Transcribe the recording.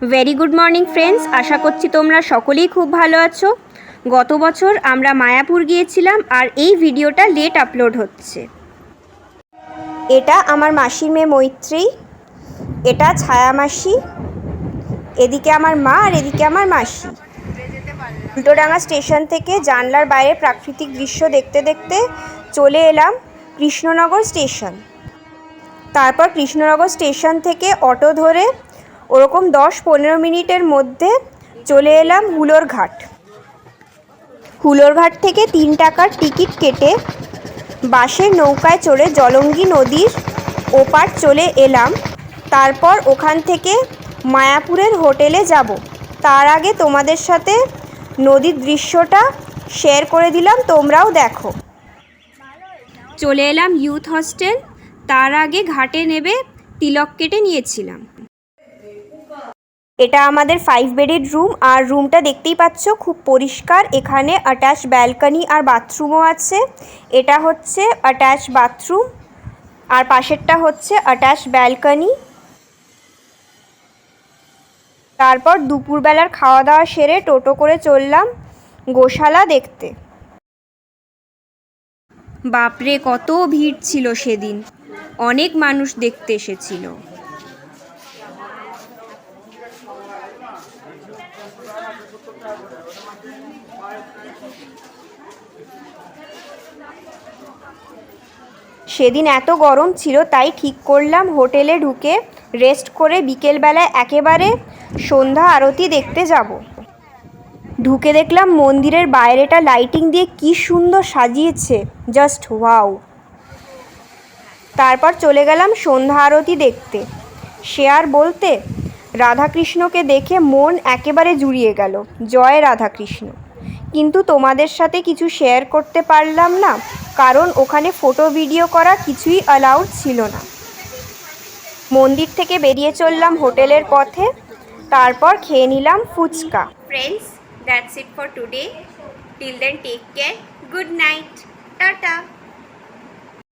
Very good morning friends, আশা করছি তোমরা সকলেই খুব ভালো আছো। গত বছর আমরা মায়াপুর গিয়েছিলাম আর এই ভিডিওটা লেট আপলোড হচ্ছে। এটা আমার মাসির মেয়ে মৈত্রী, এটা ছায়া মাসি, এদিকে আমার মা আর এদিকে আমার মাসি। উল্টোডাঙ্গা স্টেশন থেকে জানলার বাইরে প্রাকৃতিক দৃশ্য দেখতে দেখতে চলে এলাম কৃষ্ণনগর স্টেশন। তারপর কৃষ্ণনগর স্টেশন থেকে অটো ধরে ওরকম 10-15 মিনিটের মধ্যে চলে এলাম হুলোরঘাট। হুলোরঘাট থেকে 3 টাকার টিকিট কেটে বাসের নৌকায় চড়ে জলঙ্গি নদীর ওপার চলে এলাম। তারপর ওখান থেকে মায়াপুরের হোটেলে যাব। তার আগে তোমাদের সাথে নদীর দৃশ্যটা শেয়ার করে দিলাম, তোমরাও দেখো। চলে এলাম ইউথ হস্টেল। তার আগে ঘাটে নেবে তিলক কেটে নিয়েছিলাম। এটা আমাদের 5 বেডের রুম, আর রুমটা দেখতেই পাচ্ছ খুব পরিষ্কার। এখানে অ্যাটাচ ব্যালকনি আর বাথরুমও আছে। এটা হচ্ছে অ্যাটাচ বাথরুম আর পাশেরটা হচ্ছে অ্যাটাচ ব্যালকনি। তারপর দুপুরবেলার খাওয়া দাওয়া সেরে টোটো করে চললাম গোশালা দেখতে। বাপরে, কত ভিড় ছিল সেদিন, অনেক মানুষ দেখতে এসেছিল। সেদিন এত গরম ছিল, তাই ঠিক করলাম হোটেলে ঢুকে রেস্ট করে বিকেলবেলায় একেবারে সন্ধ্যা আরতি দেখতে যাব। ঢুকে দেখলাম মন্দিরের বাইরেটা লাইটিং দিয়ে কি সুন্দর সাজিয়েছে, জাস্ট ওয়াও। তারপর চলে গেলাম সন্ধ্যা আরতি দেখতে। সে আর বলতে, রাধাকৃষ্ণকে দেখে মন একেবারে জুড়িয়ে গেল। জয় রাধাকৃষ্ণ। কিন্তু তোমাদের সাথে কিছু শেয়ার করতে পারলাম না, কারণ ওখানে ফটো ভিডিও করা কিছুই অ্যালাউড ছিল না। মন্দির থেকে বেরিয়ে চললাম হোটেলের পথে। তারপর খেয়ে নিলাম ফুচকা। Friends, that's it for today. Till then take care, good night, tata.